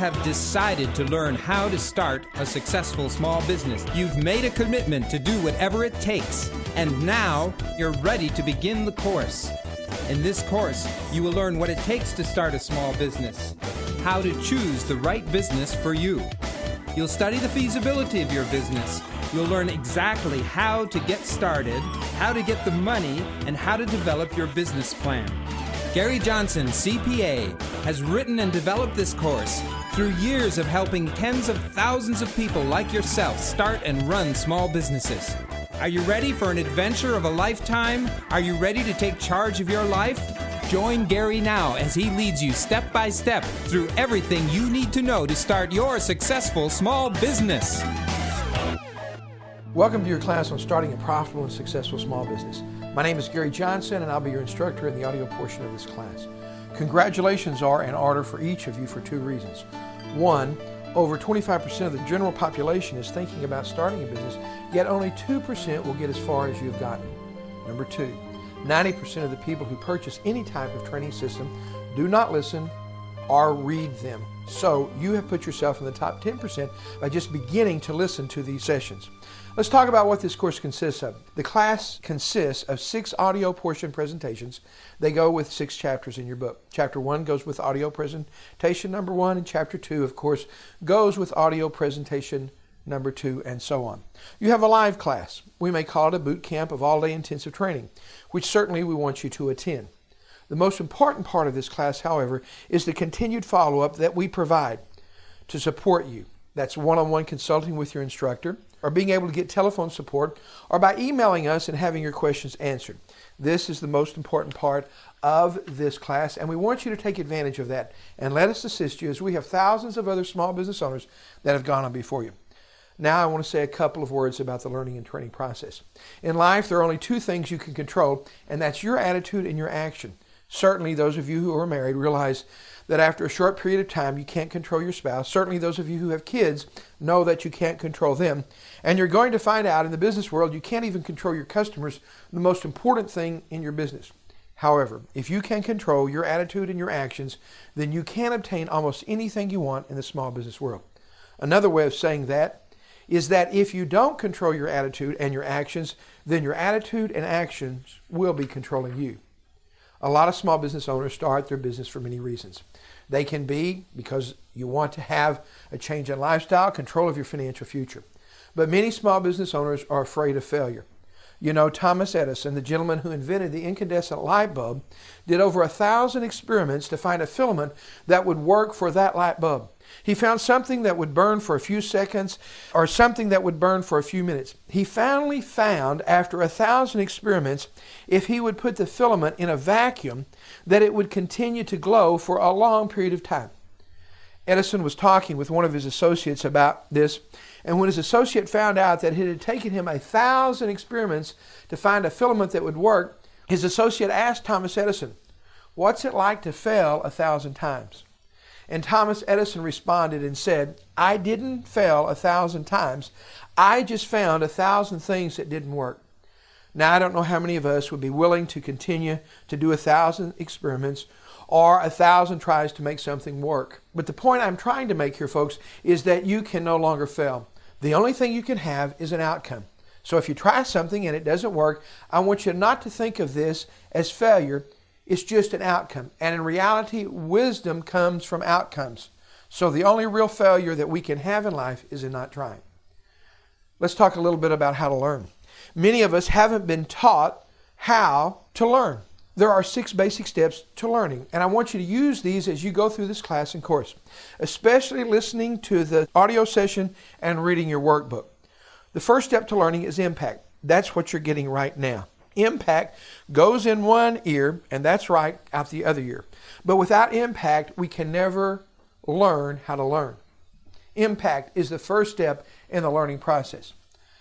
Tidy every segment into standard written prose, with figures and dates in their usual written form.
have decided to learn how to start a successful small business. You've made a commitment to do whatever it takes, and now you're ready to begin the course. In this course, you will learn what it takes to start a small business, how to choose the right business for you. You'll study the feasibility of your business. You'll learn exactly how to get started, how to get the money, and how to develop your business plan. Gary Johnson, CPA, has written and developed this course through years of helping tens of thousands of people like yourself start and run small businesses. Are you ready for an adventure of a lifetime? Are you ready to take charge of your life? Join Gary now as he leads you step by step through everything you need to know to start your successful small business. Welcome to your class on starting a profitable and successful small business. My name is Gary Johnson, and I'll be your instructor in the audio portion of this class. Congratulations are in order for each of you for two reasons. One, over 25% of the general population is thinking about starting a business, yet only 2% will get as far as you've gotten. Number two, 90% of the people who purchase any type of training system do not listen or read them. So you have put yourself in the top 10% by just beginning to listen to these sessions. Let's talk about what this course consists of. The class consists of 6 audio portion presentations. They go with 6 chapters in your book. Chapter 1 goes with audio presentation number 1, and Chapter 2, of course, goes with audio presentation number 2, and so on. You have a live class. We may call it a boot camp of all-day intensive training, which certainly we want you to attend. The most important part of this class, however, is the continued follow-up that we provide to support you. That's one-on-one consulting with your instructor, or being able to get telephone support, or by emailing us and having your questions answered. This is the most important part of this class, and we want you to take advantage of that and let us assist you, as we have thousands of other small business owners that have gone on before you. Now I want to say a couple of words about the learning and training process. In life, there are only 2 things you can control, and that's your attitude and your action. Certainly those of you who are married realize that after a short period of time you can't control your spouse. Certainly those of you who have kids know that you can't control them. And you're going to find out in the business world you can't even control your customers, the most important thing in your business. However, if you can control your attitude and your actions, then you can obtain almost anything you want in the small business world. Another way of saying that is that if you don't control your attitude and your actions, then your attitude and actions will be controlling you. A lot of small business owners start their business for many reasons. They can be because you want to have a change in lifestyle, control of your financial future. But many small business owners are afraid of failure. You know, Thomas Edison, the gentleman who invented the incandescent light bulb, did over 1,000 experiments to find a filament that would work for that light bulb. He found something that would burn for a few seconds or something that would burn for a few minutes. He finally found, after 1,000 experiments, if he would put the filament in a vacuum, that it would continue to glow for a long period of time. Edison was talking with one of his associates about this, and when his associate found out that it had taken him 1,000 experiments to find a filament that would work, his associate asked Thomas Edison, "What's it like to fail 1,000 times?" And Thomas Edison responded and said, "I didn't fail 1,000 times. I just found 1,000 things that didn't work." Now, I don't know how many of us would be willing to continue to do 1,000 experiments or 1,000 tries to make something work. But the point I'm trying to make here, folks, is that you can no longer fail. The only thing you can have is an outcome. So if you try something and it doesn't work, I want you not to think of this as failure. It's just an outcome. And in reality, wisdom comes from outcomes. So the only real failure that we can have in life is in not trying. Let's talk a little bit about how to learn. Many of us haven't been taught how to learn. There are 6 basic steps to learning, and I want you to use these as you go through this class and course, especially listening to the audio session and reading your workbook. The first step to learning is impact. That's what you're getting right now. Impact goes in one ear, and that's right, out the other ear. But without impact, we can never learn how to learn. Impact is the first step in the learning process.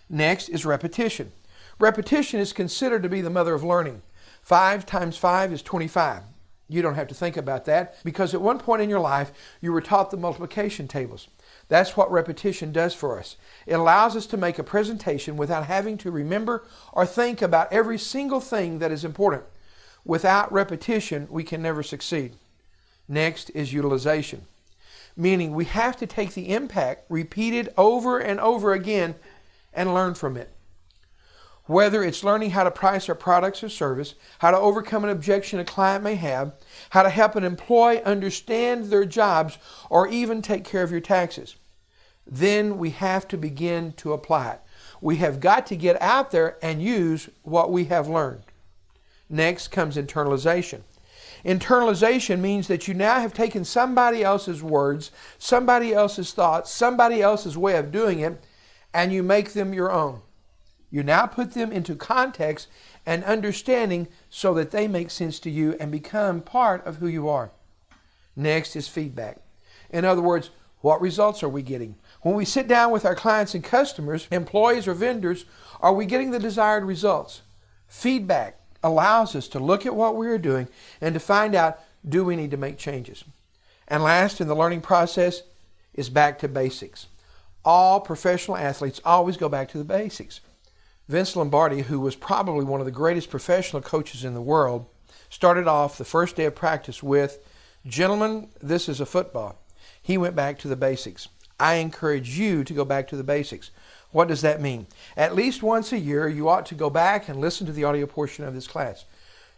Next is repetition. Repetition is considered to be the mother of learning. 5 times 5 is 25. You don't have to think about that because at one point in your life, you were taught the multiplication tables. That's what repetition does for us. It allows us to make a presentation without having to remember or think about every single thing that is important. Without repetition, we can never succeed. Next is utilization. meaning we have to take the impact, repeat it over and over again, and learn from it. Whether it's learning how to price our products or service, how to overcome an objection a client may have, how to help an employee understand their jobs, or even take care of your taxes, then we have to begin to apply it. We have got to get out there and use what we have learned. Next comes internalization. Internalization means that you now have taken somebody else's words, somebody else's thoughts, somebody else's way of doing it, and you make them your own. You now put them into context and understanding so that they make sense to you and become part of who you are. Next is feedback. In other words, what results are we getting? When we sit down with our clients and customers, employees or vendors, are we getting the desired results? Feedback allows us to look at what we are doing and to find out, do we need to make changes? And last in the learning process is back to basics. All professional athletes always go back to the basics. Vince Lombardi, who was probably one of the greatest professional coaches in the world, started off the first day of practice with, "Gentlemen, this is a football." He went back to the basics. I encourage you to go back to the basics. What does that mean? At least once a year, you ought to go back and listen to the audio portion of this class.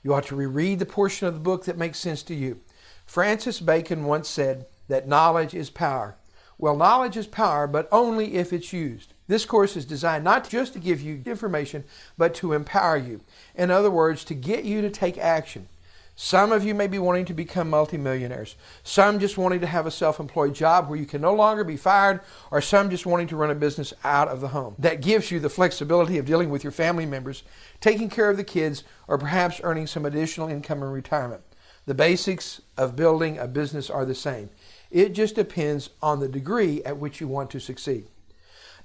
You ought to reread the portion of the book that makes sense to you. Francis Bacon once said that knowledge is power. Well, knowledge is power, but only if it's used. This course is designed not just to give you information, but to empower you. In other words, to get you to take action. Some of you may be wanting to become multimillionaires. Some just wanting to have a self-employed job where you can no longer be fired, or some just wanting to run a business out of the home. That gives you the flexibility of dealing with your family members, taking care of the kids, or perhaps earning some additional income in retirement. The basics of building a business are the same. It just depends on the degree at which you want to succeed.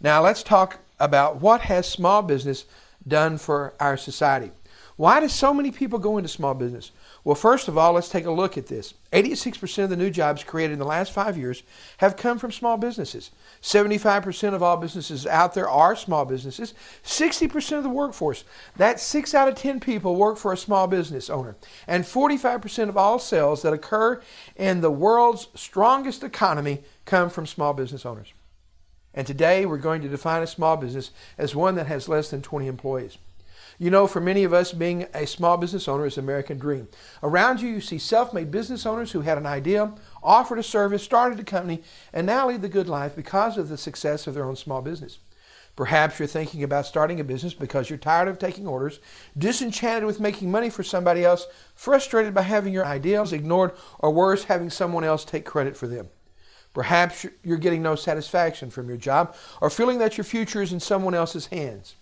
Now let's talk about what has small business done for our society. Why do so many people go into small business? Well, first of all, let's take a look at this. 86% of the new jobs created in the last 5 years have come from small businesses. 75% of all businesses out there are small businesses. 60% of the workforce, that's 6 out of 10 people work for a small business owner. And 45% of all sales that occur in the world's strongest economy come from small business owners. And today we're going to define a small business as one that has less than 20 employees. You know, for many of us, being a small business owner is an American dream. Around you, you see self-made business owners who had an idea, offered a service, started a company, and now lead the good life because of the success of their own small business. Perhaps you're thinking about starting a business because you're tired of taking orders, disenchanted with making money for somebody else, frustrated by having your ideas ignored, or worse, having someone else take credit for them. Perhaps you're getting no satisfaction from your job or feeling that your future is in someone else's hands.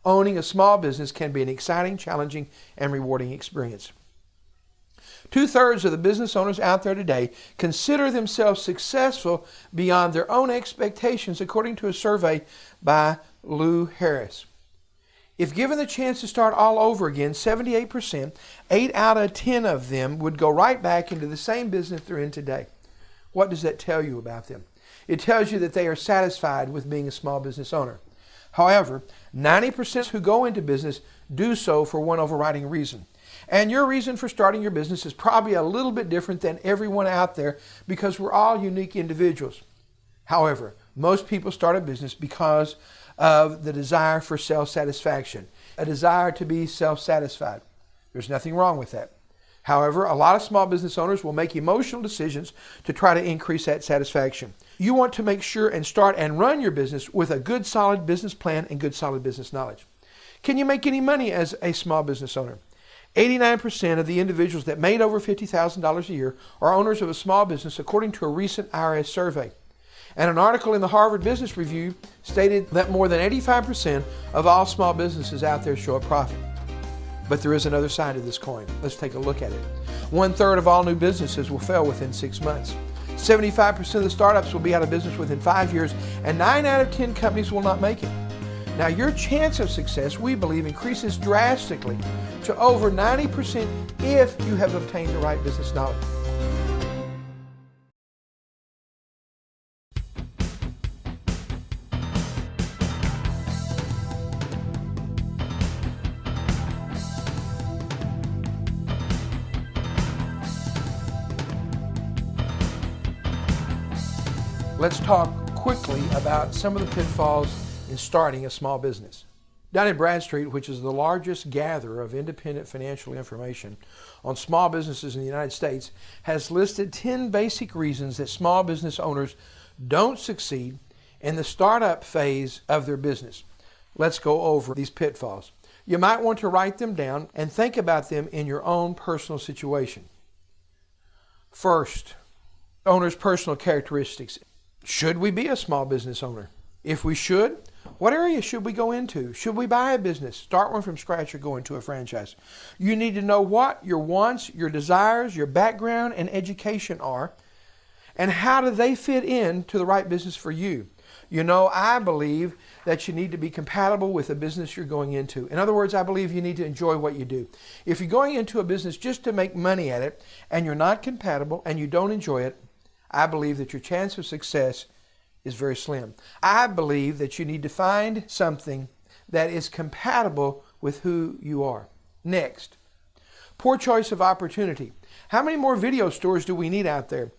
Owning a small business can be an exciting, challenging, and rewarding experience. 2/3 of the business owners out there today consider themselves successful beyond their own expectations, according to a survey by Lou Harris. If given the chance to start all over again, 78%, 8 out of 10 of them would go right back into the same business they're in today. What does that tell you about them? It tells you that they are satisfied with being a small business owner. However, 90% who go into business do so for one overriding reason. And your reason for starting your business is probably a little bit different than everyone out there because we're all unique individuals. However, most people start a business because of the desire for self-satisfaction, a desire to be self-satisfied. There's nothing wrong with that. However, a lot of small business owners will make emotional decisions to try to increase that satisfaction. You want to make sure and start and run your business with a good, solid business plan and good, solid business knowledge. Can you make any money as a small business owner? 89% of the individuals that made over $50,000 a year are owners of a small business, according to a recent IRS survey. And an article in the Harvard Business Review stated that more than 85% of all small businesses out there show a profit. But there is another side to this coin. Let's take a look at it. 1/3 of all new businesses will fail within 6 months. 75% of the startups will be out of business within 5 years, and 9 out of 10 companies will not make it. Now, your chance of success, we believe, increases drastically to over 90% if you have obtained the right business knowledge. Let's talk quickly about some of the pitfalls in starting a small business. Dun & Bradstreet, which is the largest gatherer of independent financial information on small businesses in the United States, has listed 10 basic reasons that small business owners don't succeed in the startup phase of their business. Let's go over these pitfalls. You might want to write them down and think about them in your own personal situation. First, owner's personal characteristics. Should we be a small business owner? If we should, what area should we go into? Should we buy a business, start one from scratch, or go into a franchise? You need to know what your wants, your desires, your background, and education are, and how do they fit in to the right business for you. You know, I believe that you need to be compatible with the business you're going into. In other words, I believe you need to enjoy what you do. If you're going into a business just to make money at it, and you're not compatible and you don't enjoy it, I believe that your chance of success is very slim. I believe that you need to find something that is compatible with who you are. Next, poor choice of opportunity. How many more video stores do we need out there?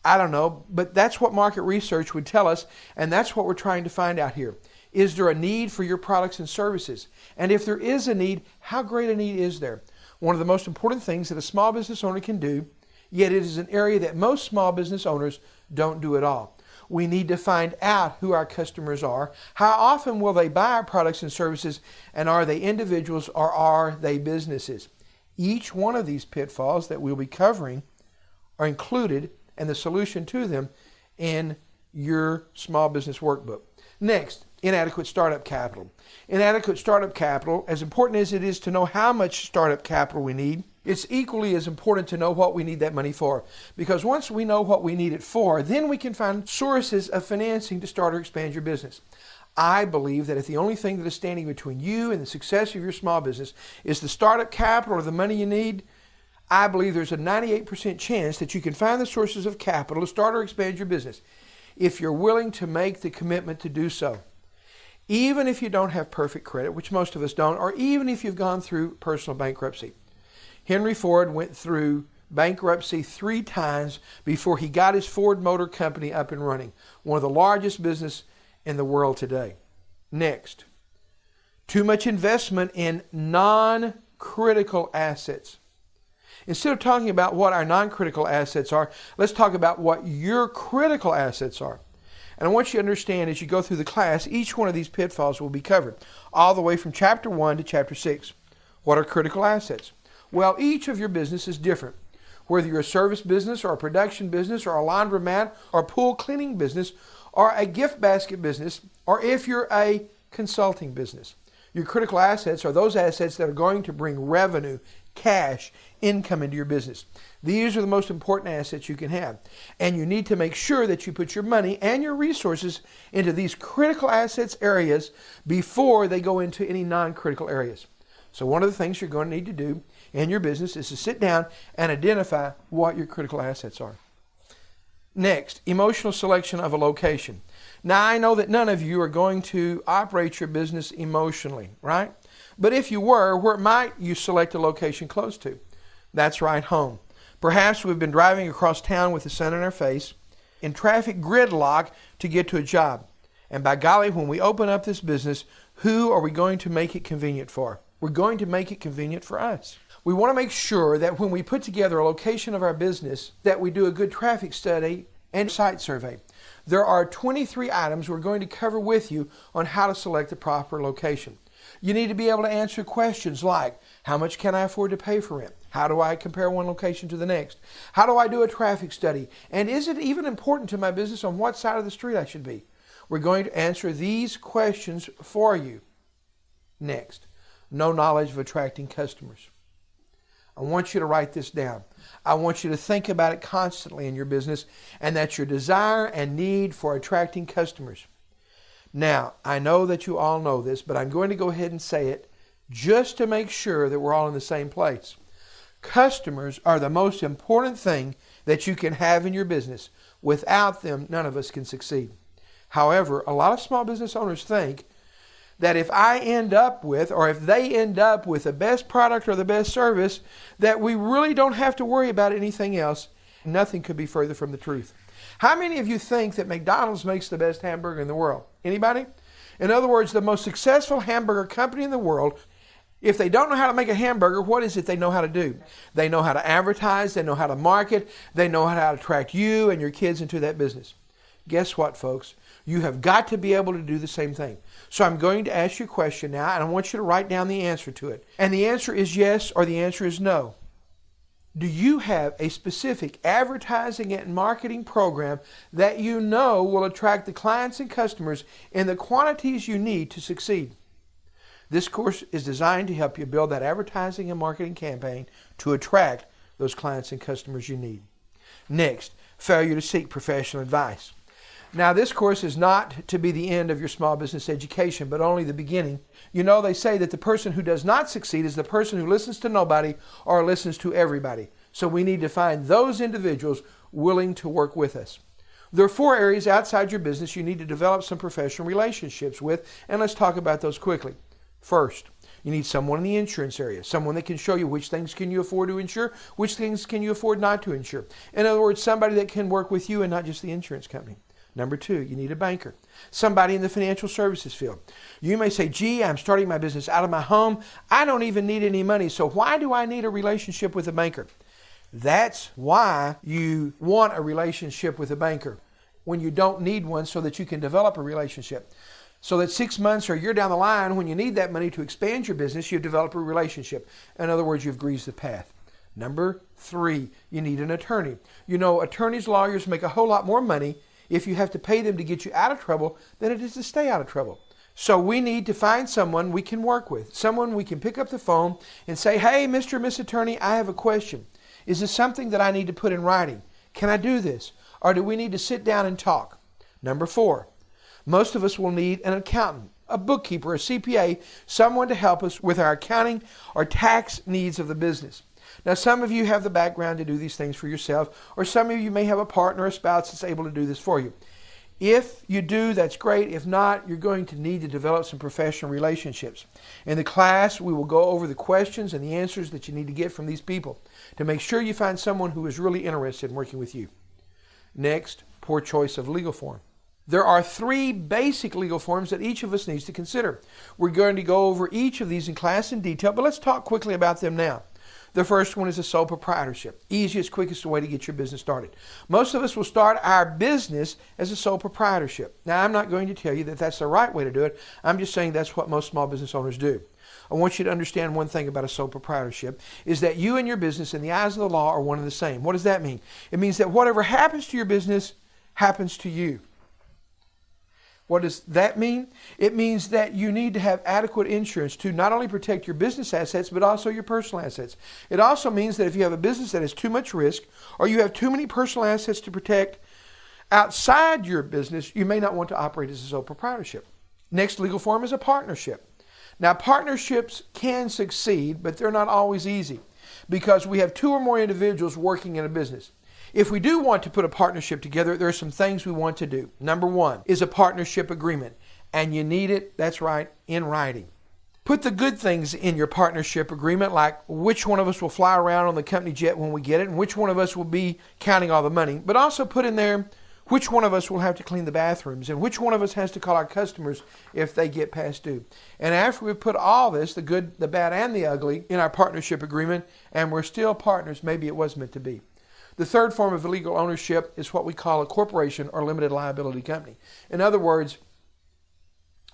I don't know, but that's what market research would tell us, and that's what we're trying to find out here. Is there a need for your products and services? And if there is a need, how great a need is there? One of the most important things that a small business owner can do, yet it is an area that most small business owners don't do at all. We need to find out who our customers are, how often will they buy our products and services, and are they individuals or are they businesses? Each one of these pitfalls that we'll be covering are included and the solution to them in your small business workbook. Next, inadequate startup capital. Inadequate startup capital, as important as it is to know how much startup capital we need, it's equally as important to know what we need that money for. Because once we know what we need it for, then we can find sources of financing to start or expand your business. I believe that if the only thing that is standing between you and the success of your small business is the startup capital or the money you need, I believe there's a 98% chance that you can find the sources of capital to start or expand your business if you're willing to make the commitment to do so. Even if you don't have perfect credit, which most of us don't, or even if you've gone through personal bankruptcy. Henry Ford went through bankruptcy 3 times before he got his Ford Motor Company up and running, one of the largest business in the world today. Next, too much investment in non-critical assets. Instead of talking about what our non-critical assets are, let's talk about what your critical assets are. And I want you to understand as you go through the class, each one of these pitfalls will be covered, all the way from Chapter 1 to Chapter 6. What are critical assets? Well, each of your business is different. Whether you're a service business or a production business or a laundromat or a pool cleaning business or a gift basket business, or if you're a consulting business. Your critical assets are those assets that are going to bring revenue, cash, income into your business. These are the most important assets you can have. And you need to make sure that you put your money and your resources into these critical assets areas before they go into any non-critical areas. So one of the things you're going to need to do in your business is to sit down and identify what your critical assets are. Next, emotional selection of a location. Now, I know that none of you are going to operate your business emotionally, right? But if you were, where might you select a location close to? That's right, home. Perhaps we've been driving across town with the sun in our face, in traffic gridlock to get to a job. And by golly, when we open up this business, who are we going to make it convenient for? We're going to make it convenient for us. We want to make sure that when we put together a location of our business, that we do a good traffic study and site survey. There are 23 items we're going to cover with you on how to select the proper location. You need to be able to answer questions like, how much can I afford to pay for rent? How do I compare one location to the next? How do I do a traffic study? And is it even important to my business on what side of the street I should be? We're going to answer these questions for you. Next, no knowledge of attracting customers. I want you to write this down. I want you to think about it constantly in your business, and that's your desire and need for attracting customers. Now, I know that you all know this, but I'm going to go ahead and say it just to make sure that we're all in the same place. Customers are the most important thing that you can have in your business. Without them, none of us can succeed. However, a lot of small business owners think that if I end up with, or if they end up with the best product or the best service, that we really don't have to worry about anything else. Nothing could be further from the truth. How many of you think that McDonald's makes the best hamburger in the world? Anybody? In other words, the most successful hamburger company in the world, if they don't know how to make a hamburger, what is it they know how to do? They know how to advertise, they know how to market, they know how to attract you and your kids into that business. Guess what, folks? You have got to be able to do the same thing. So I'm going to ask you a question now, and I want you to write down the answer to it. And the answer is yes or the answer is no. Do you have a specific advertising and marketing program that you know will attract the clients and customers in the quantities you need to succeed? This course is designed to help you build that advertising and marketing campaign to attract those clients and customers you need. Next, failure to seek professional advice. Now, this course is not to be the end of your small business education, but only the beginning. You know, they say that the person who does not succeed is the person who listens to nobody or listens to everybody. So we need to find those individuals willing to work with us. There are 4 areas outside your business you need to develop some professional relationships with, and let's talk about those quickly. First, you need someone in the insurance area, someone that can show you which things can you afford to insure, which things can you afford not to insure. In other words, somebody that can work with you and not just the insurance company. Number 2, you need a banker, somebody in the financial services field. You may say, gee, I'm starting my business out of my home. I don't even need any money, so why do I need a relationship with a banker? That's why you want a relationship with a banker when you don't need one, so that you can develop a relationship. So that 6 months or a year down the line, when you need that money to expand your business, you've developed a relationship. In other words, you've greased the path. Number 3, you need an attorney. You know, attorneys, lawyers make a whole lot more money if you have to pay them to get you out of trouble than it is to stay out of trouble. So we need to find someone we can work with, someone we can pick up the phone and say, hey, Mr. or Miss Attorney, I have a question. Is this something that I need to put in writing? Can I do this? Or do we need to sit down and talk? Number 4, most of us will need an accountant, a bookkeeper, a CPA, someone to help us with our accounting or tax needs of the business. Now, some of you have the background to do these things for yourself, or some of you may have a partner or a spouse that's able to do this for you. If you do, that's great. If not, you're going to need to develop some professional relationships. In the class, we will go over the questions and the answers that you need to get from these people to make sure you find someone who is really interested in working with you. Next, poor choice of legal form. There are 3 basic legal forms that each of us needs to consider. We're going to go over each of these in class in detail, but let's talk quickly about them now. The first one is a sole proprietorship. Easiest, quickest way to get your business started. Most of us will start our business as a sole proprietorship. Now, I'm not going to tell you that that's the right way to do it. I'm just saying that's what most small business owners do. I want you to understand one thing about a sole proprietorship is that you and your business in the eyes of the law are one and the same. What does that mean? It means that whatever happens to your business happens to you. What does that mean? It means that you need to have adequate insurance to not only protect your business assets, but also your personal assets. It also means that if you have a business that has too much risk, or you have too many personal assets to protect outside your business, you may not want to operate as a sole proprietorship. Next legal form is a partnership. Now, partnerships can succeed, but they're not always easy because we have 2 or more individuals working in a business. If we do want to put a partnership together, there are some things we want to do. Number 1 is a partnership agreement, and you need it, that's right, in writing. Put the good things in your partnership agreement, like which one of us will fly around on the company jet when we get it, and which one of us will be counting all the money, but also put in there which one of us will have to clean the bathrooms, and which one of us has to call our customers if they get past due. And after we put all this, the good, the bad, and the ugly, in our partnership agreement, and we're still partners, maybe it was meant to be. The third form of legal ownership is what we call a corporation or limited liability company. In other words,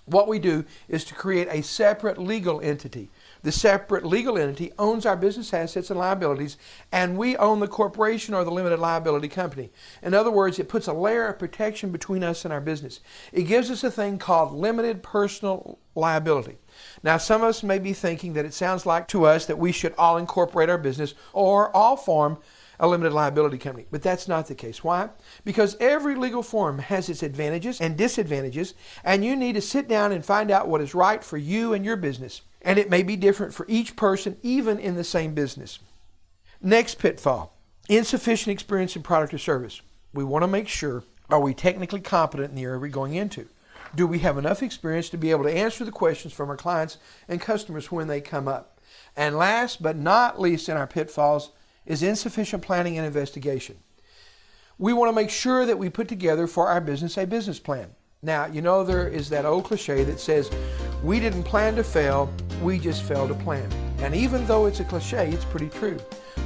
what we do is to create a separate legal entity. The separate legal entity owns our business assets and liabilities, and we own the corporation or the limited liability company. In other words, it puts a layer of protection between us and our business. It gives us a thing called limited personal liability. Now, some of us may be thinking that it sounds like to us that we should all incorporate our business or all form a limited liability company. But that's not the case. Why? Because every legal form has its advantages and disadvantages, and you need to sit down and find out what is right for you and your business. And it may be different for each person, even in the same business. Next pitfall, insufficient experience in product or service. We want to make sure, are we technically competent in the area we're going into? Do we have enough experience to be able to answer the questions from our clients and customers when they come up? And last but not least in our pitfalls is insufficient planning and investigation. we want to make sure that we put together for our business a business plan. Now, you know there is that old cliche that says, we didn't plan to fail, we just failed to plan. And even though it's a cliche, it's pretty true.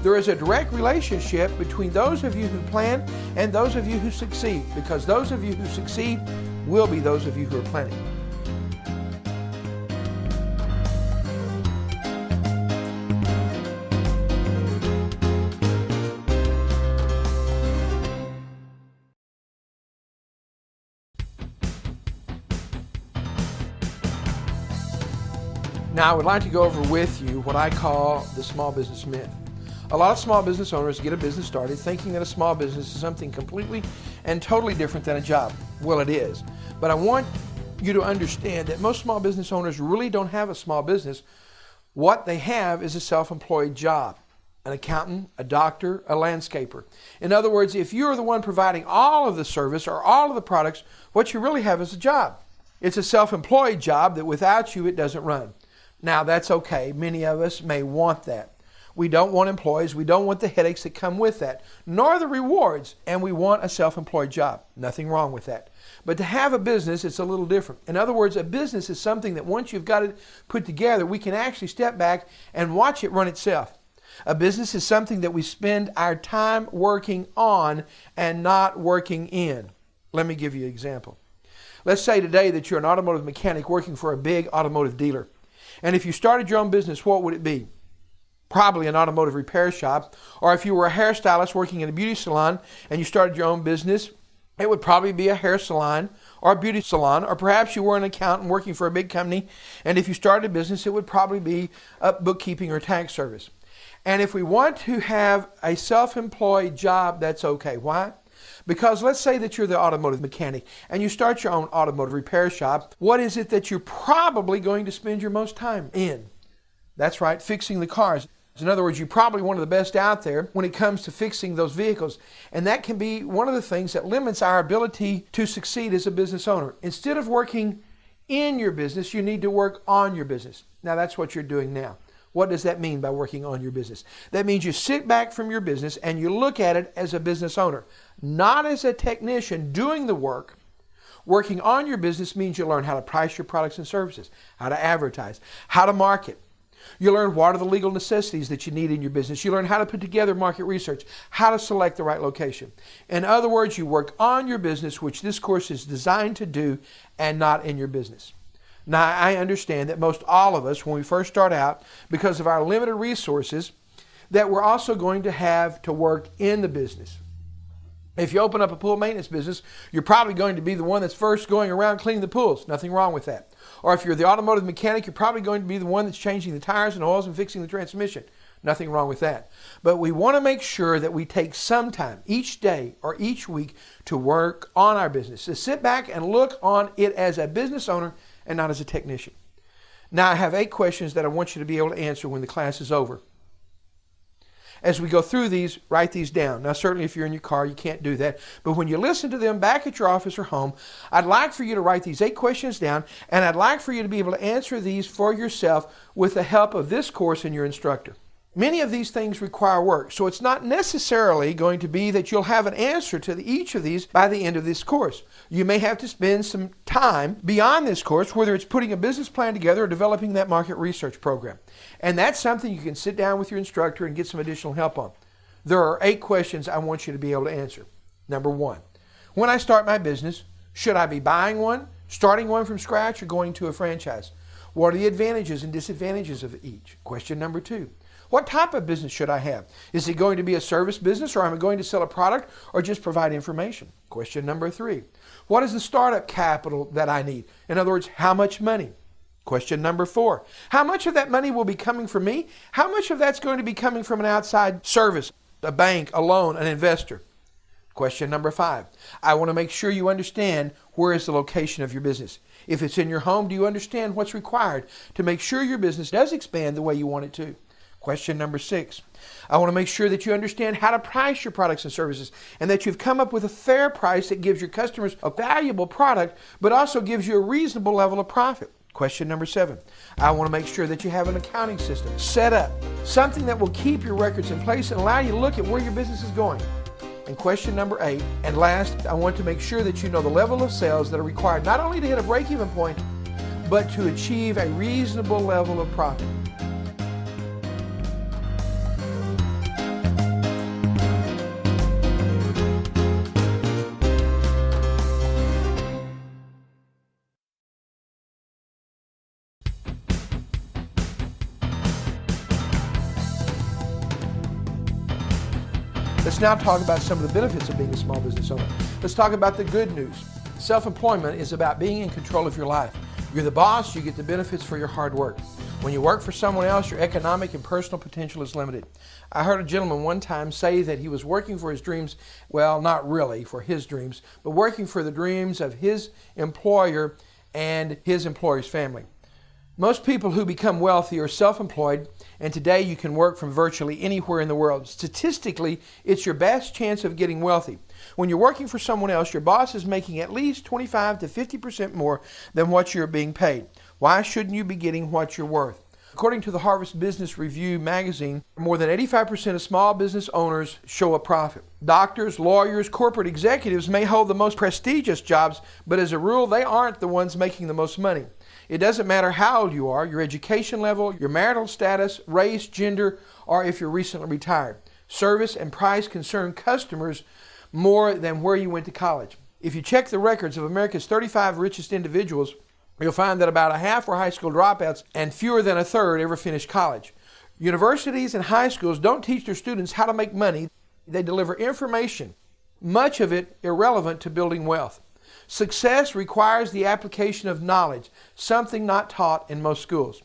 There is a direct relationship between those of you who plan and those of you who succeed, because those of you who succeed will be those of you who are planning. Now, I would like to go over with you what I call the small business myth. A lot of small business owners get a business started thinking that a small business is something completely and totally different than a job. Well, it is. But I want you to understand that most small business owners really don't have a small business. What they have is a self-employed job. An accountant, a doctor, a landscaper. In other words, if you're the one providing all of the service or all of the products, what you really have is a job. It's a self-employed job that without you, it doesn't run. Now, that's okay. Many of us may want that. We don't want employees. We don't want the headaches that come with that, nor the rewards. And we want a self-employed job. Nothing wrong with that. But to have a business, it's a little different. In other words, a business is something that once you've got it put together, we can actually step back and watch it run itself. A business is something that we spend our time working on and not working in. Let me give you an example. Let's say today that you're an automotive mechanic working for a big automotive dealer. And if you started your own business, what would it be? Probably an automotive repair shop. Or if you were a hairstylist working in a beauty salon and you started your own business, it would probably be a hair salon or a beauty salon. Or perhaps you were an accountant working for a big company, and if you started a business, it would probably be a bookkeeping or tax service. And if we want to have a self-employed job, that's okay. Why? Because let's say that you're the automotive mechanic and you start your own automotive repair shop. What is it that you're probably going to spend your most time in? That's right, fixing the cars. In other words, you're probably one of the best out there when it comes to fixing those vehicles. And that can be one of the things that limits our ability to succeed as a business owner. Instead of working in your business, you need to work on your business. Now, that's what you're doing now. What does that mean by working on your business? That means you sit back from your business and you look at it as a business owner, not as a technician doing the work. Working on your business means you learn how to price your products and services, how to advertise, how to market. You learn what are the legal necessities that you need in your business. You learn how to put together market research, how to select the right location. In other words, you work on your business, which this course is designed to do, and not in your business. Now, I understand that most all of us, when we first start out, because of our limited resources, that we're also going to have to work in the business. If you open up a pool maintenance business, you're probably going to be the one that's first going around cleaning the pools. Nothing wrong with that. Or if you're the automotive mechanic, you're probably going to be the one that's changing the tires and oils and fixing the transmission. Nothing wrong with that. But we want to make sure that we take some time each day or each week to work on our business, to sit back and look on it as a business owner and not as a technician. Now, I have 8 questions that I want you to be able to answer when the class is over. As we go through these, write these down. Now, certainly if you're in your car, you can't do that. But when you listen to them back at your office or home, I'd like for you to write these 8 questions down, and I'd like for you to be able to answer these for yourself with the help of this course and your instructor. Many of these things require work, so it's not necessarily going to be that you'll have an answer to each of these by the end of this course. You may have to spend some time beyond this course, whether it's putting a business plan together or developing that market research program. And that's something you can sit down with your instructor and get some additional help on. There are 8 questions I want you to be able to answer. Number 1, when I start my business, should I be buying one, starting one from scratch, or going to a franchise? What are the advantages and disadvantages of each? Question number 2. What type of business should I have? Is it going to be a service business, or am I going to sell a product, or just provide information? Question number 3. What is the startup capital that I need? In other words, how much money? Question number 4. How much of that money will be coming from me? How much of that's going to be coming from an outside service, a bank, a loan, an investor? Question number 5. I want to make sure you understand where is the location of your business. If it's in your home, do you understand what's required to make sure your business does expand the way you want it to? Question number 6. I want to make sure that you understand how to price your products and services, and that you've come up with a fair price that gives your customers a valuable product, but also gives you a reasonable level of profit. Question number 7. I want to make sure that you have an accounting system set up, something that will keep your records in place and allow you to look at where your business is going. And question number 8, and last, I want to make sure that you know the level of sales that are required not only to hit a break-even point, but to achieve a reasonable level of profit. Let's now talk about some of the benefits of being a small business owner. Let's talk about the good news. Self-employment is about being in control of your life. You're the boss, you get the benefits for your hard work. When you work for someone else, your economic and personal potential is limited. I heard a gentleman one time say that he was working for his dreams, well, not really for his dreams, but working for the dreams of his employer and his employer's family. Most people who become wealthy are self-employed, and today you can work from virtually anywhere in the world. Statistically, it's your best chance of getting wealthy. When you're working for someone else, your boss is making at least 25 to 50% more than what you're being paid. Why shouldn't you be getting what you're worth? According to the Harvard Business Review magazine, more than 85% of small business owners show a profit. Doctors, lawyers, corporate executives may hold the most prestigious jobs, but as a rule, they aren't the ones making the most money. It doesn't matter how old you are, your education level, your marital status, race, gender, or if you're recently retired. Service and price concern customers more than where you went to college. If you check the records of America's 35 richest individuals, you'll find that about a half were high school dropouts and fewer than a third ever finished college. Universities and high schools don't teach their students how to make money. They deliver information, much of it irrelevant to building wealth. Success requires the application of knowledge, something not taught in most schools.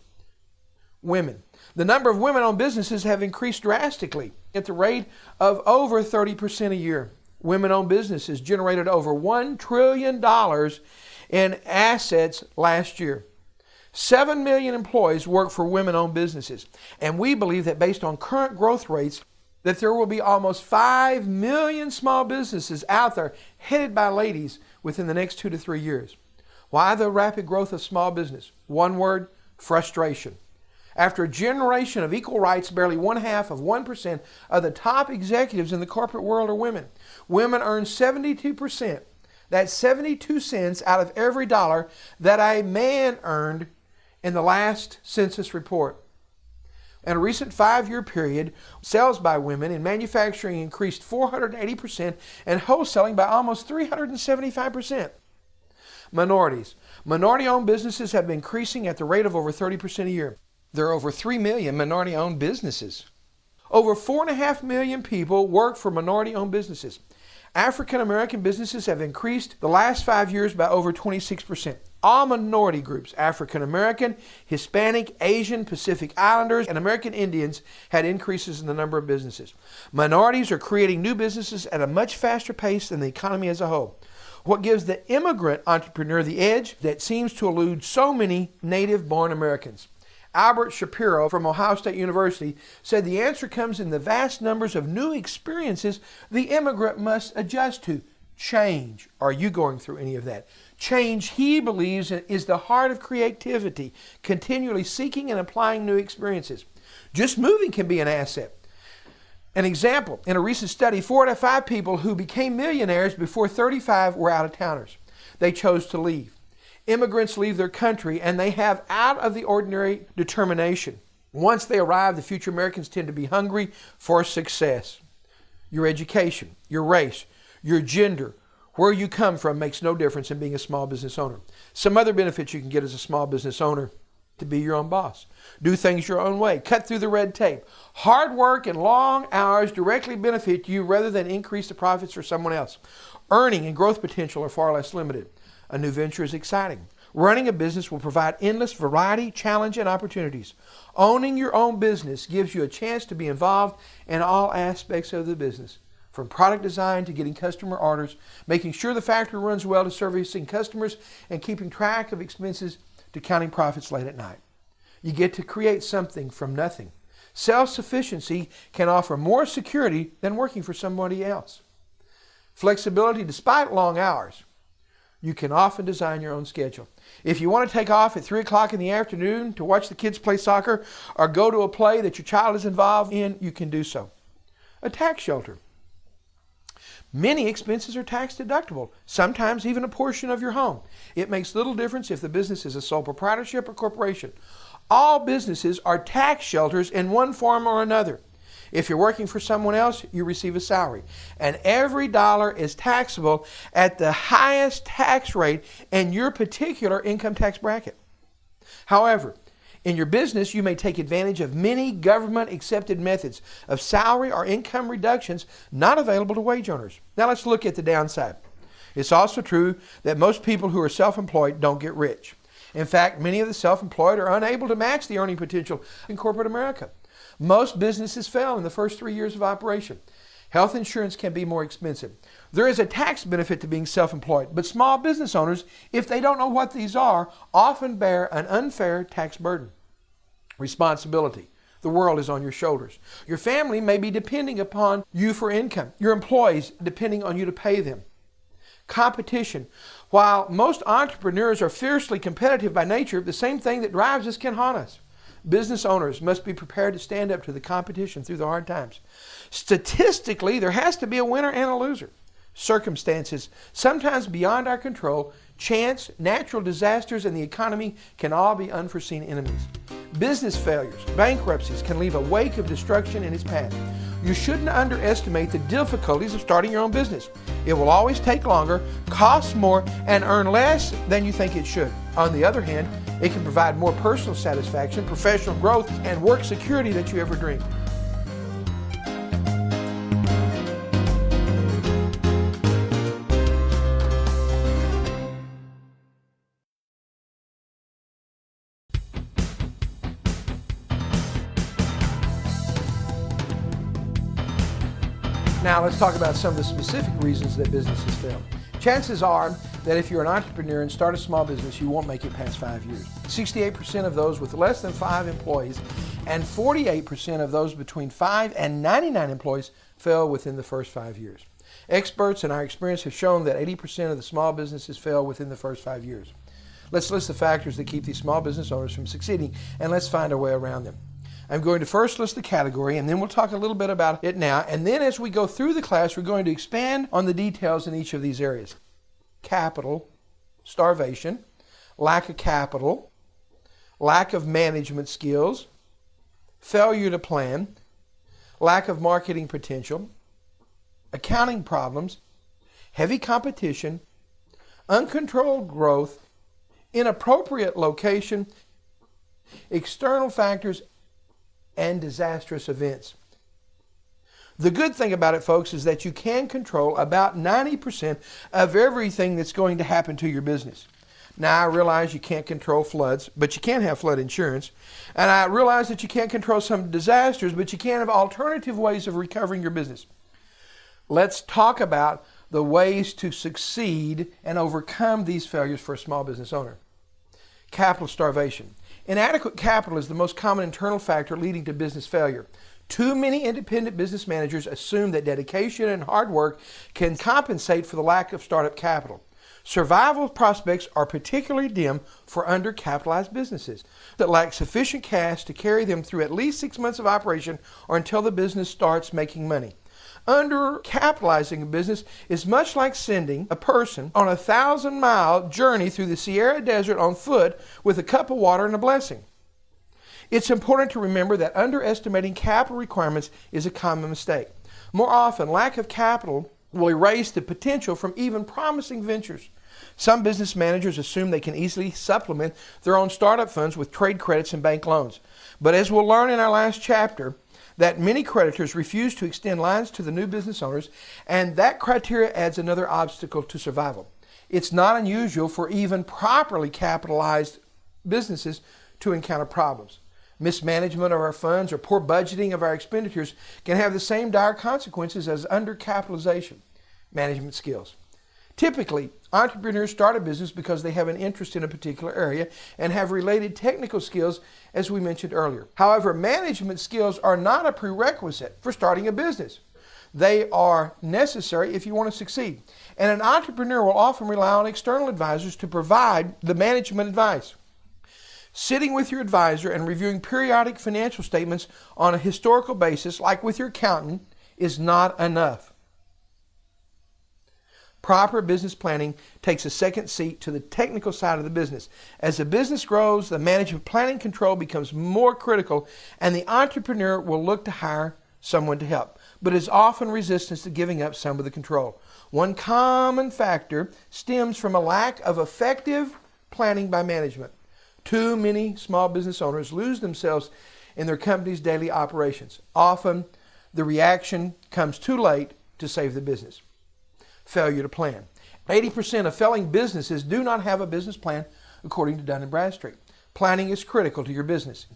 Women. The number of women-owned businesses have increased drastically at the rate of over 30% a year. Women-owned businesses generated over $1 trillion in assets last year. 7 million employees work for women-owned businesses, and we believe that based on current growth rates, that there will be almost 5 million small businesses out there headed by ladies within the next 2 to 3 years. Why the rapid growth of small business? One word, frustration. After a generation of equal rights, barely 1/2% of the top executives in the corporate world are women. Women earn 72%. That's 72 cents out of every dollar that a man earned in the last census report. In a recent 5-year period, sales by women in manufacturing increased 480% and wholesaling by almost 375%. Minorities. Minority-owned businesses have been increasing at the rate of over 30% a year. There are over 3 million minority-owned businesses. Over 4.5 million people work for minority-owned businesses. African American businesses have increased the last 5 years by over 26%. All minority groups, African American, Hispanic, Asian, Pacific Islanders, and American Indians, had increases in the number of businesses. Minorities are creating new businesses at a much faster pace than the economy as a whole. What gives the immigrant entrepreneur the edge that seems to elude so many native-born Americans? Albert Shapiro from Ohio State University said the answer comes in the vast numbers of new experiences the immigrant must adjust to. Change. Are you going through any of that? Change, he believes, is the heart of creativity, continually seeking and applying new experiences. Just moving can be an asset. An example, in a recent study, 4 out of 5 people who became millionaires before 35 were out-of-towners. They chose to leave. Immigrants leave their country and they have out of the ordinary determination. Once they arrive, the future Americans tend to be hungry for success. Your education, your race, your gender, where you come from makes no difference in being a small business owner. Some other benefits you can get as a small business owner: to be your own boss. Do things your own way. Cut through the red tape. Hard work and long hours directly benefit you rather than increase the profits for someone else. Earning and growth potential are far less limited. A new venture is exciting. Running a business will provide endless variety, challenge, and opportunities. Owning your own business gives you a chance to be involved in all aspects of the business, from product design to getting customer orders, making sure the factory runs well to servicing customers, and keeping track of expenses to counting profits late at night. You get to create something from nothing. Self-sufficiency can offer more security than working for somebody else. Flexibility despite long hours. You can often design your own schedule. If you want to take off at 3 o'clock in the afternoon to watch the kids play soccer or go to a play that your child is involved in, you can do so. A tax shelter. Many expenses are tax deductible, sometimes even a portion of your home. It makes little difference if the business is a sole proprietorship or corporation. All businesses are tax shelters in one form or another. If you're working for someone else, you receive a salary. And every dollar is taxable at the highest tax rate in your particular income tax bracket. However, in your business, you may take advantage of many government-accepted methods of salary or income reductions not available to wage earners. Now let's look at the downside. It's also true that most people who are self-employed don't get rich. In fact, many of the self-employed are unable to match the earning potential in corporate America. Most businesses fail in the first 3 years of operation. Health insurance can be more expensive. There is a tax benefit to being self-employed, but small business owners, if they don't know what these are, often bear an unfair tax burden. Responsibility. The world is on your shoulders. Your family may be depending upon you for income. Your employees depending on you to pay them. Competition. While most entrepreneurs are fiercely competitive by nature, the same thing that drives us can haunt us. Business owners must be prepared to stand up to the competition through the hard times. Statistically, there has to be a winner and a loser. Circumstances, sometimes beyond our control, chance, natural disasters, and the economy can all be unforeseen enemies. Business failures, bankruptcies can leave a wake of destruction in its path. You shouldn't underestimate the difficulties of starting your own business. It will always take longer, cost more, and earn less than you think it should. On the other hand, it can provide more personal satisfaction, professional growth, and work security that you ever dreamed. Now let's talk about some of the specific reasons that businesses fail. Chances are that if you're an entrepreneur and start a small business, you won't make it past 5 years. 68% of those with less than 5 employees and 48% of those between 5 and 99 employees fail within the first 5 years. Experts in our experience have shown that 80% of the small businesses fail within the first 5 years. Let's list the factors that keep these small business owners from succeeding, and let's find a way around them. I'm going to first list the category, and then we'll talk a little bit about it now. And then as we go through the class, we're going to expand on the details in each of these areas. Capital, starvation, lack of capital, lack of management skills, failure to plan, lack of marketing potential, accounting problems, heavy competition, uncontrolled growth, inappropriate location, external factors, and disastrous events. The good thing about it, folks, is that you can control about 90% of everything that's going to happen to your business. Now, I realize you can't control floods, but you can have flood insurance. And I realize that you can't control some disasters, but you can have alternative ways of recovering your business. Let's talk about the ways to succeed and overcome these failures for a small business owner. Capital starvation. Inadequate capital is the most common internal factor leading to business failure. Too many independent business managers assume that dedication and hard work can compensate for the lack of startup capital. Survival prospects are particularly dim for undercapitalized businesses that lack sufficient cash to carry them through at least 6 months of operation or until the business starts making money. Undercapitalizing a business is much like sending a person on a 1,000-mile journey through the Sierra Desert on foot with a cup of water and a blessing. It's important to remember that underestimating capital requirements is a common mistake. More often, lack of capital will erase the potential from even promising ventures. Some business managers assume they can easily supplement their own startup funds with trade credits and bank loans. But as we'll learn in our last chapter, that many creditors refuse to extend lines to the new business owners, and that criteria adds another obstacle to survival. It's not unusual for even properly capitalized businesses to encounter problems. Mismanagement of our funds or poor budgeting of our expenditures can have the same dire consequences as undercapitalization. Management skills. Typically, entrepreneurs start a business because they have an interest in a particular area and have related technical skills, as we mentioned earlier. However, management skills are not a prerequisite for starting a business. They are necessary if you want to succeed. And an entrepreneur will often rely on external advisors to provide the management advice. Sitting with your advisor and reviewing periodic financial statements on a historical basis, like with your accountant, is not enough. Proper business planning takes a second seat to the technical side of the business. As the business grows, the management planning control becomes more critical, and the entrepreneur will look to hire someone to help, but is often resistant to giving up some of the control. One common factor stems from a lack of effective planning by management. Too many small business owners lose themselves in their company's daily operations. Often, the reaction comes too late to save the business. Failure to plan. 80% of failing businesses do not have a business plan, according to Dun & Bradstreet. Planning is critical to your business.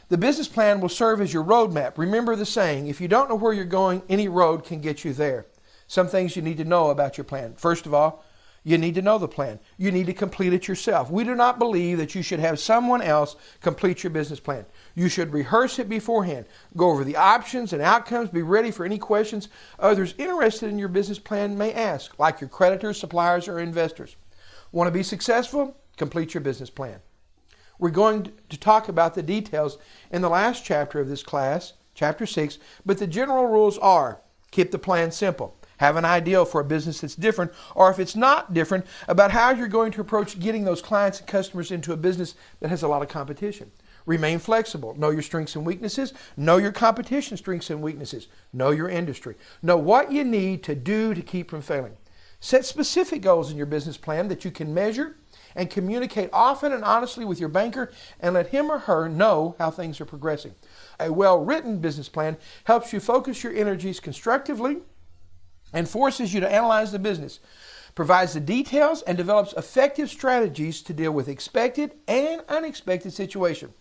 The business plan will serve as your roadmap. Remember the saying, if you don't know where you're going, any road can get you there. Some things you need to know about your plan. First of all, you need to know the plan. You need to complete it yourself. We do not believe that you should have someone else complete your business plan. You should rehearse it beforehand. Go over the options and outcomes. Be ready for any questions others interested in your business plan may ask, like your creditors, suppliers, or investors. Want to be successful? Complete your business plan. We're going to talk about the details in the last chapter of this class, chapter 6, but the general rules are: keep the plan simple. Have an ideal for a business that's different, or if it's not different, about how you're going to approach getting those clients and customers into a business that has a lot of competition. Remain flexible. Know your strengths and weaknesses. Know your competition's strengths and weaknesses. Know your industry. Know what you need to do to keep from failing. Set specific goals in your business plan that you can measure, and communicate often and honestly with your banker, and let him or her know how things are progressing. A well-written business plan helps you focus your energies constructively and forces you to analyze the business, provides the details, and develops effective strategies to deal with expected and unexpected situations.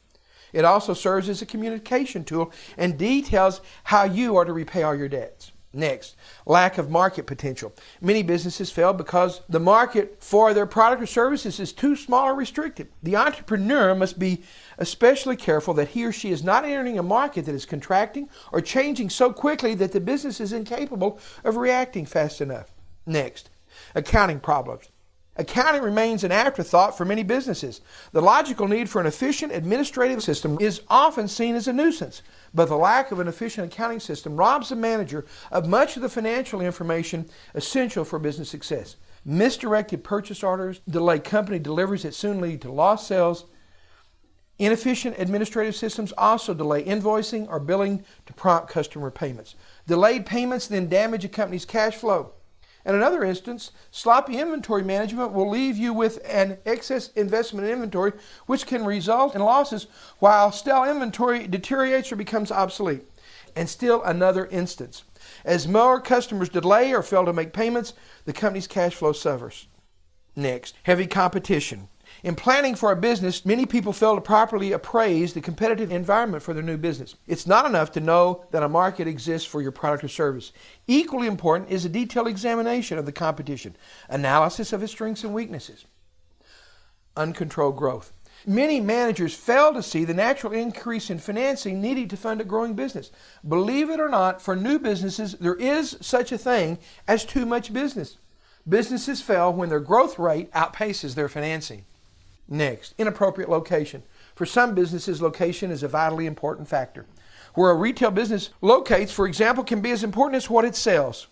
It also serves as a communication tool and details how you are to repay all your debts. Next, lack of market potential. Many businesses fail because the market for their product or services is too small or restricted. The entrepreneur must be especially careful that he or she is not entering a market that is contracting or changing so quickly that the business is incapable of reacting fast enough. Next, accounting problems. Accounting remains an afterthought for many businesses. The logical need for an efficient administrative system is often seen as a nuisance, but the lack of an efficient accounting system robs the manager of much of the financial information essential for business success. Misdirected purchase orders delay company deliveries that soon lead to lost sales. Inefficient administrative systems also delay invoicing or billing to prompt customer payments. Delayed payments then damage a company's cash flow. In another instance, sloppy inventory management will leave you with an excess investment in inventory, which can result in losses while stale inventory deteriorates or becomes obsolete. And still another instance. As more customers delay or fail to make payments, the company's cash flow suffers. Next, heavy competition. In planning for a business, many people fail to properly appraise the competitive environment for their new business. It's not enough to know that a market exists for your product or service. Equally important is a detailed examination of the competition, analysis of its strengths and weaknesses. Uncontrolled growth. Many managers fail to see the natural increase in financing needed to fund a growing business. Believe it or not, for new businesses, there is such a thing as too much business. Businesses fail when their growth rate outpaces their financing. Next, inappropriate location. For some businesses, location is a vitally important factor. Where a retail business locates, for example, can be as important as what it sells.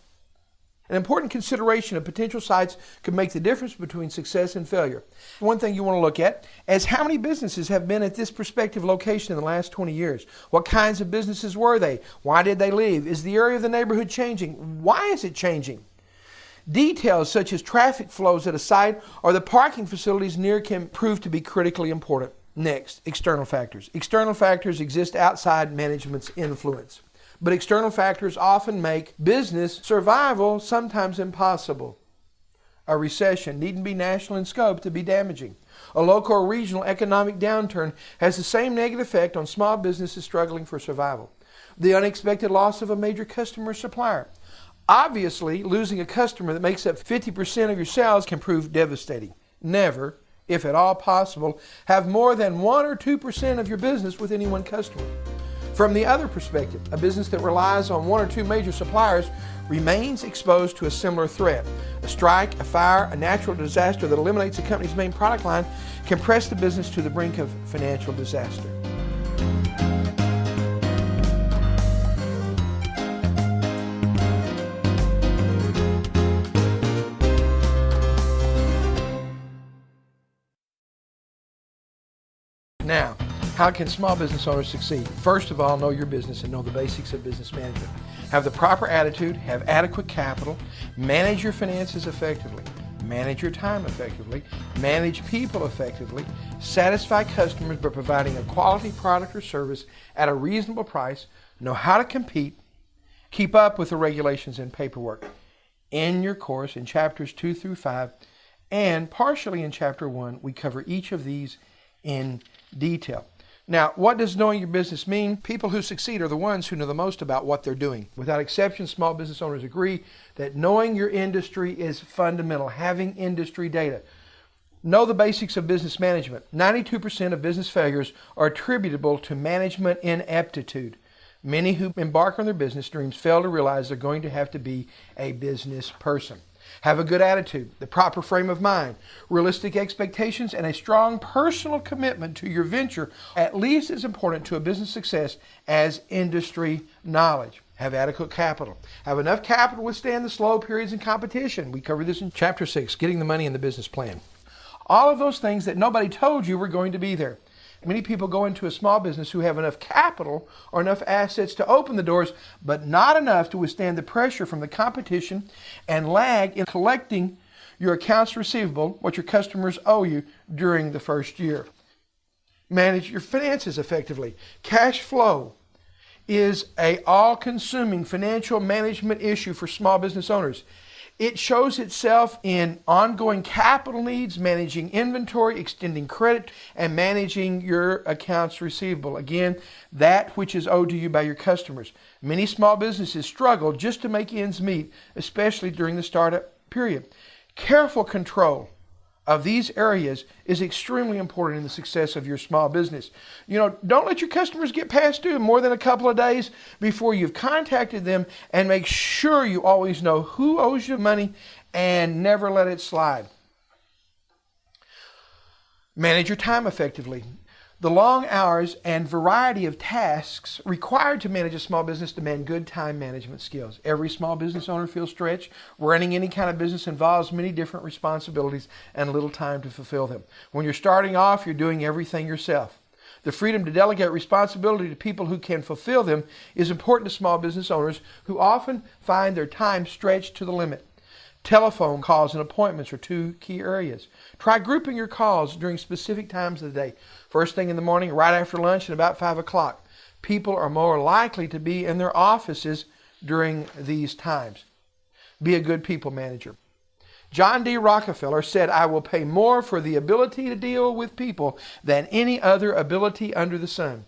An important consideration of potential sites could make the difference between success and failure. One thing you want to look at is how many businesses have been at this prospective location in the last 20 years. What kinds of businesses were they? Why did they leave? Is the area of the neighborhood changing? Why is it changing? Details such as traffic flows at a site or the parking facilities near can prove to be critically important. Next, external factors. External factors exist outside management's influence, but external factors often make business survival sometimes impossible. A recession needn't be national in scope to be damaging. A local or regional economic downturn has the same negative effect on small businesses struggling for survival. The unexpected loss of a major customer or supplier. Obviously, losing a customer that makes up 50% of your sales can prove devastating. Never, if at all possible, have more than 1 or 2% of your business with any one customer. From the other perspective, a business that relies on 1 or 2 major suppliers remains exposed to a similar threat. A strike, a fire, a natural disaster that eliminates the company's main product line can press the business to the brink of financial disaster. How can small business owners succeed? First of all, know your business and know the basics of business management. Have the proper attitude, have adequate capital, manage your finances effectively, manage your time effectively, manage people effectively, satisfy customers by providing a quality product or service at a reasonable price, know how to compete, keep up with the regulations and paperwork. In your course, in chapters 2 through 5, and partially in chapter 1, we cover each of these in detail. Now, what does knowing your business mean? People who succeed are the ones who know the most about what they're doing. Without exception, small business owners agree that knowing your industry is fundamental, having industry data. Know the basics of business management. 92% of business failures are attributable to management ineptitude. Many who embark on their business dreams fail to realize they're going to have to be a business person. Have a good attitude, the proper frame of mind, realistic expectations, and a strong personal commitment to your venture, at least as important to a business success as industry knowledge. Have adequate capital. Have enough capital to withstand the slow periods in competition. We cover this in chapter 6, getting the money in the business plan. All of those things that nobody told you were going to be there. Many people go into a small business who have enough capital or enough assets to open the doors, but not enough to withstand the pressure from the competition and lag in collecting your accounts receivable, what your customers owe you during the first year. Manage your finances effectively. Cash flow is an all-consuming financial management issue for small business owners. It shows itself in ongoing capital needs, managing inventory, extending credit, and managing your accounts receivable. Again, that which is owed to you by your customers. Many small businesses struggle just to make ends meet, especially during the startup period. Careful control of these areas is extremely important in the success of your small business. Don't let your customers get past due more than a couple of days before you've contacted them, and make sure you always know who owes you money and never let it slide. Manage your time effectively. The long hours and variety of tasks required to manage a small business demand good time management skills. Every small business owner feels stretched. Running any kind of business involves many different responsibilities and little time to fulfill them. When you're starting off, you're doing everything yourself. The freedom to delegate responsibility to people who can fulfill them is important to small business owners who often find their time stretched to the limit. Telephone calls and appointments are two key areas. Try grouping your calls during specific times of the day. First thing in the morning, right after lunch, and about 5 o'clock. People are more likely to be in their offices during these times. Be a good people manager. John D. Rockefeller said, "I will pay more for the ability to deal with people than any other ability under the sun."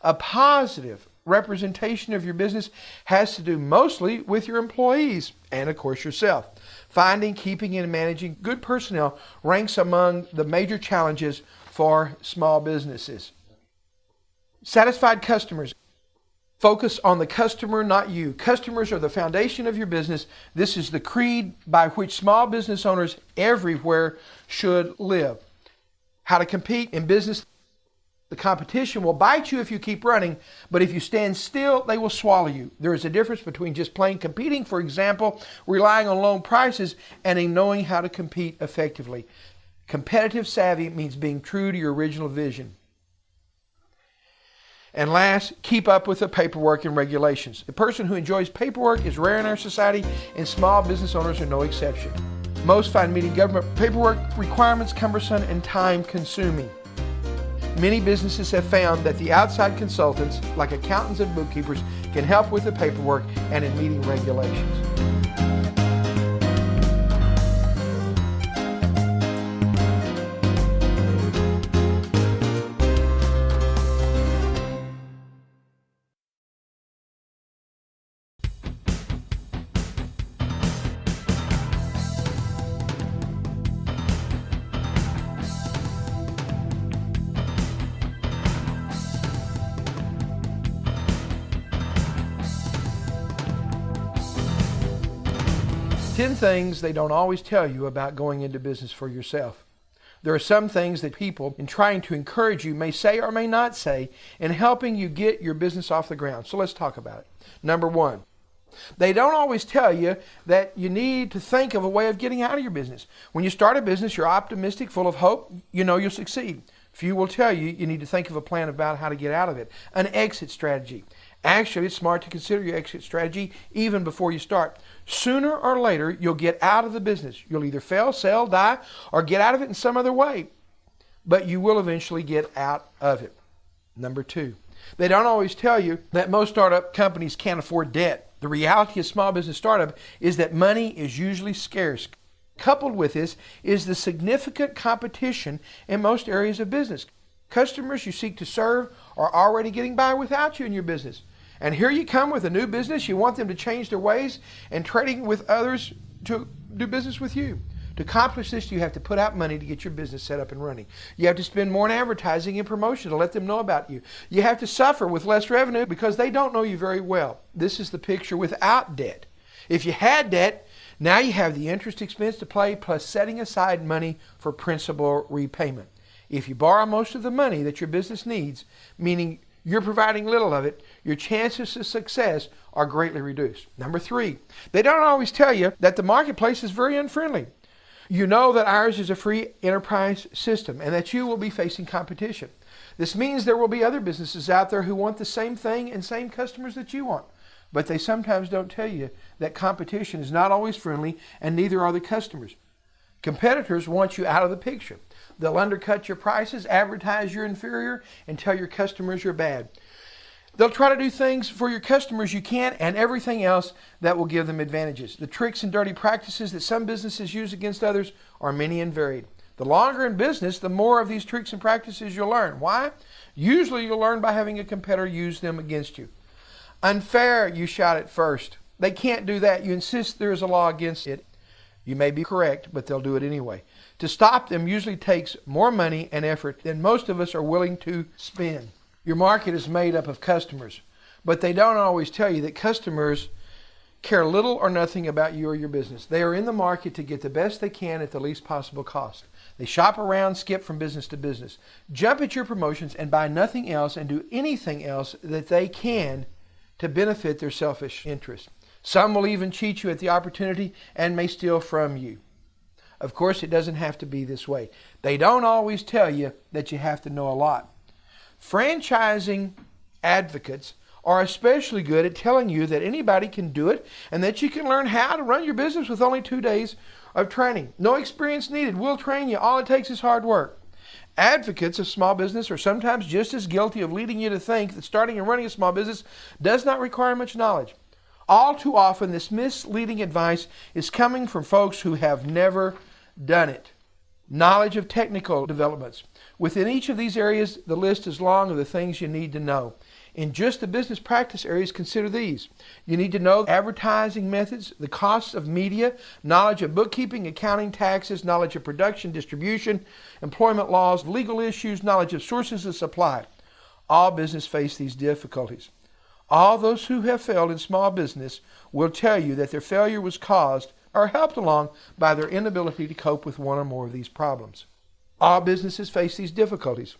A positive representation of your business has to do mostly with your employees and, of course, yourself. Finding, keeping, and managing good personnel ranks among the major challenges for small businesses. Satisfied customers. Focus on the customer, not you. Customers are the foundation of your business. This is the creed by which small business owners everywhere should live. How to compete in business. The competition will bite you if you keep running, but if you stand still, they will swallow you. There is a difference between just plain competing, for example, relying on low prices, and in knowing how to compete effectively. Competitive savvy means being true to your original vision. And last, keep up with the paperwork and regulations. The person who enjoys paperwork is rare in our society, and small business owners are no exception. Most find meeting government paperwork requirements cumbersome and time-consuming. Many businesses have found that the outside consultants, like accountants and bookkeepers, can help with the paperwork and in meeting regulations. 10 things they don't always tell you about going into business for yourself. There are some things that people, in trying to encourage you, may say or may not say in helping you get your business off the ground. So let's talk about it. Number 1, they don't always tell you that you need to think of a way of getting out of your business. When you start a business, you're optimistic, full of hope, you know you'll succeed. Few will tell you you need to think of a plan about how to get out of it, an exit strategy. Actually, it's smart to consider your exit strategy even before you start. Sooner or later, you'll get out of the business. You'll either fail, sell, die, or get out of it in some other way. But you will eventually get out of it. Number 2, they don't always tell you that most startup companies can't afford debt. The reality of small business startup is that money is usually scarce. Coupled with this is the significant competition in most areas of business. Customers you seek to serve are already getting by without you in your business. And here you come with a new business. You want them to change their ways and trading with others to do business with you. To accomplish this, you have to put out money to get your business set up and running. You have to spend more in advertising and promotion to let them know about you. You have to suffer with less revenue because they don't know you very well. This is the picture without debt. If you had debt, now you have the interest expense to pay plus setting aside money for principal repayment. If you borrow most of the money that your business needs, meaning you're providing little of it, your chances of success are greatly reduced. Number 3, they don't always tell you that the marketplace is very unfriendly. You know that ours is a free enterprise system and that you will be facing competition. This means there will be other businesses out there who want the same thing and same customers that you want. But they sometimes don't tell you that competition is not always friendly and neither are the customers. Competitors want you out of the picture. They'll undercut your prices, advertise you're inferior, and tell your customers you're bad. They'll try to do things for your customers you can't and everything else that will give them advantages. The tricks and dirty practices that some businesses use against others are many and varied. The longer in business, the more of these tricks and practices you'll learn. Why? Usually you'll learn by having a competitor use them against you. Unfair, you shout at first. They can't do that. You insist there is a law against it. You may be correct, but they'll do it anyway. To stop them usually takes more money and effort than most of us are willing to spend. Your market is made up of customers, but they don't always tell you that customers care little or nothing about you or your business. They are in the market to get the best they can at the least possible cost. They shop around, skip from business to business, jump at your promotions, and buy nothing else and do anything else that they can to benefit their selfish interest. Some will even cheat you at the opportunity and may steal from you. Of course, it doesn't have to be this way. They don't always tell you that you have to know a lot. Franchising advocates are especially good at telling you that anybody can do it and that you can learn how to run your business with only 2 days of training. No experience needed. We'll train you. All it takes is hard work. Advocates of small business are sometimes just as guilty of leading you to think that starting and running a small business does not require much knowledge. All too often, this misleading advice is coming from folks who have never done it. Knowledge of technical developments. Within each of these areas, the list is long of the things you need to know. In just the business practice areas, consider these. You need to know advertising methods, the costs of media, knowledge of bookkeeping, accounting, taxes, knowledge of production, distribution, employment laws, legal issues, knowledge of sources of supply. All business face these difficulties. All those who have failed in small business will tell you that their failure was caused or helped along by their inability to cope with one or more of these problems. All businesses face these difficulties.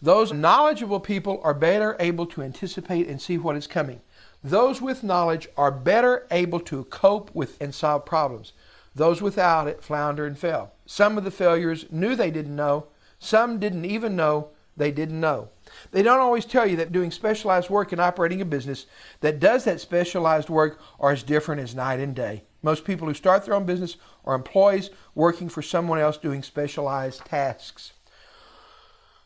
Those knowledgeable people are better able to anticipate and see what is coming. Those with knowledge are better able to cope with and solve problems. Those without it flounder and fail. Some of the failures knew they didn't know. Some didn't even know they didn't know. They don't always tell you that doing specialized work and operating a business that does that specialized work are as different as night and day. Most people who start their own business are employees working for someone else doing specialized tasks.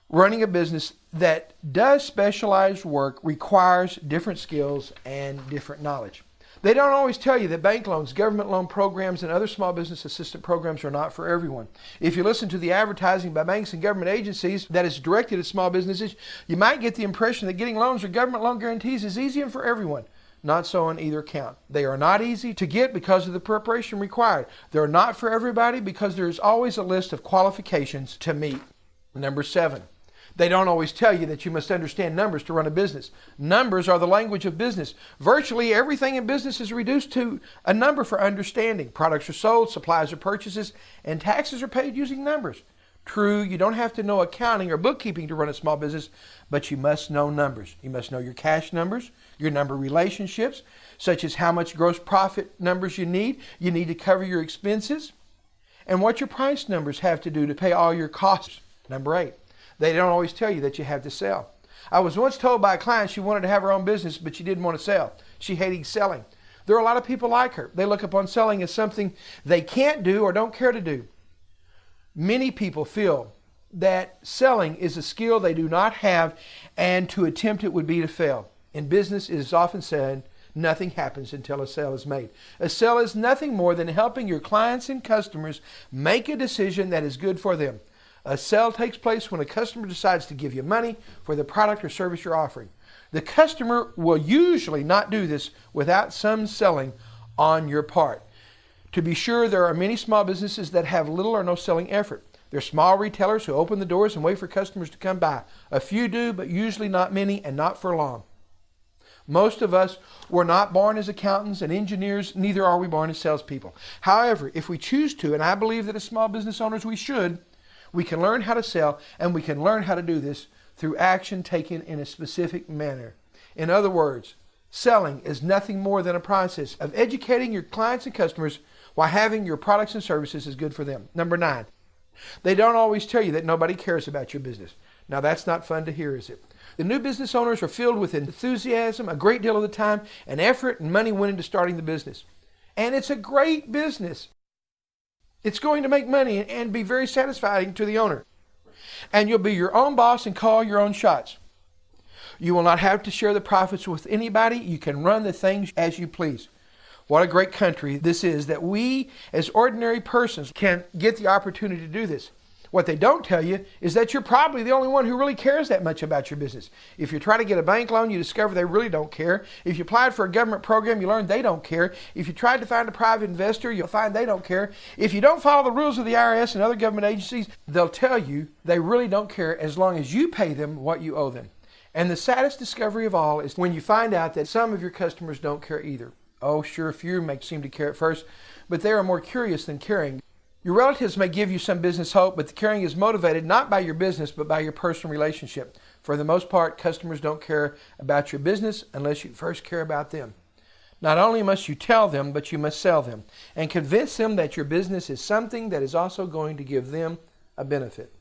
Running a business that does specialized work requires different skills and different knowledge. They don't always tell you that bank loans, government loan programs, and other small business assistance programs are not for everyone. If you listen to the advertising by banks and government agencies that is directed at small businesses, you might get the impression that getting loans or government loan guarantees is easy and for everyone. Not so on either count. They are not easy to get because of the preparation required. They're not for everybody because there's always a list of qualifications to meet. Number 7. They don't always tell you that you must understand numbers to run a business. Numbers are the language of business. Virtually everything in business is reduced to a number for understanding. Products are sold, supplies are purchases, and taxes are paid using numbers. True, you don't have to know accounting or bookkeeping to run a small business, but you must know numbers. You must know your cash numbers, your number relationships, such as how much gross profit numbers you need. You need to cover your expenses, and what your price numbers have to do to pay all your costs. Number 8. They don't always tell you that you have to sell. I was once told by a client she wanted to have her own business, but she didn't want to sell. She hated selling. There are a lot of people like her. They look upon selling as something they can't do or don't care to do. Many people feel that selling is a skill they do not have, and to attempt it would be to fail. In business, it is often said, nothing happens until a sale is made. A sale is nothing more than helping your clients and customers make a decision that is good for them. A sale takes place when a customer decides to give you money for the product or service you're offering. The customer will usually not do this without some selling on your part. To be sure, there are many small businesses that have little or no selling effort. They're small retailers who open the doors and wait for customers to come by. A few do, but usually not many, and not for long. Most of us were not born as accountants and engineers, neither are we born as salespeople. However, if we choose to, and I believe that as small business owners we should, we can learn how to sell, and we can learn how to do this through action taken in a specific manner. In other words, selling is nothing more than a process of educating your clients and customers while having your products and services is good for them. Number 9, they don't always tell you that nobody cares about your business. Now that's not fun to hear, is it? The new business owners are filled with enthusiasm a great deal of the time, and effort and money went into starting the business. And it's a great business. It's going to make money and be very satisfying to the owner. And you'll be your own boss and call your own shots. You will not have to share the profits with anybody. You can run the things as you please. What a great country this is, that we as ordinary persons can get the opportunity to do this. What they don't tell you is that you're probably the only one who really cares that much about your business. If you try to get a bank loan, you discover they really don't care. If you applied for a government program, you learn they don't care. If you tried to find a private investor, you'll find they don't care. If you don't follow the rules of the IRS and other government agencies, they'll tell you they really don't care as long as you pay them what you owe them. And the saddest discovery of all is when you find out that some of your customers don't care either. Oh, sure, few may seem to care at first, but they are more curious than caring. Your relatives may give you some business hope, but the caring is motivated not by your business, but by your personal relationship. For the most part, customers don't care about your business unless you first care about them. Not only must you tell them, but you must sell them and convince them that your business is something that is also going to give them a benefit.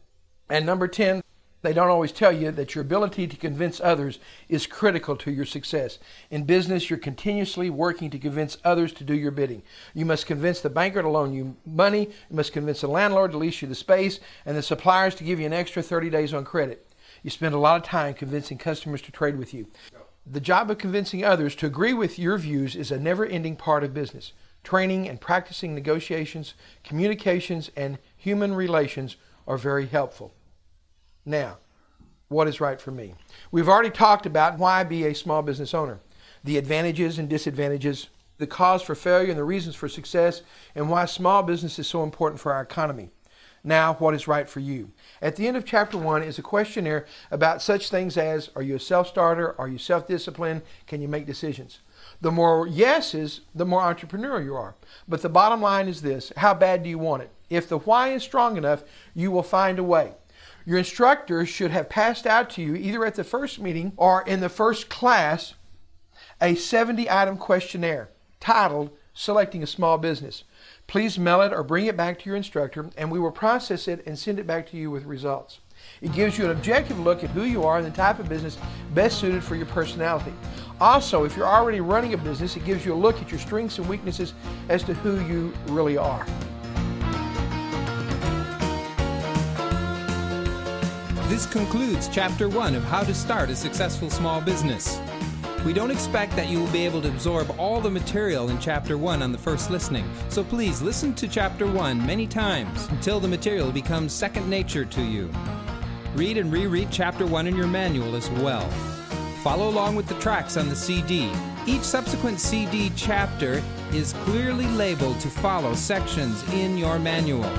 And number 10, they don't always tell you that your ability to convince others is critical to your success. In business, you're continuously working to convince others to do your bidding. You must convince the banker to loan you money, you must convince the landlord to lease you the space, and the suppliers to give you an extra 30 days on credit. You spend a lot of time convincing customers to trade with you. The job of convincing others to agree with your views is a never-ending part of business. Training and practicing negotiations, communications, and human relations are very helpful. Now, what is right for me? We've already talked about why be a small business owner, the advantages and disadvantages, the cause for failure and the reasons for success, and why small business is so important for our economy. Now, what is right for you? At the end of chapter 1 is a questionnaire about such things as, are you a self-starter? Are you self-disciplined? Can you make decisions? The more yeses, the more entrepreneurial you are. But the bottom line is this: how bad do you want it? If the why is strong enough, you will find a way. Your instructor should have passed out to you, either at the first meeting or in the first class, a 70-item questionnaire titled Selecting a Small Business. Please mail it or bring it back to your instructor, and we will process it and send it back to you with results. It gives you an objective look at who you are and the type of business best suited for your personality. Also, if you're already running a business, it gives you a look at your strengths and weaknesses as to who you really are. This concludes Chapter 1 of How to Start a Successful Small Business. We don't expect that you will be able to absorb all the material in Chapter 1 on the first listening, so please listen to Chapter 1 many times until the material becomes second nature to you. Read and reread Chapter 1 in your manual as well. Follow along with the tracks on the CD. Each subsequent CD chapter is clearly labeled to follow sections in your manual.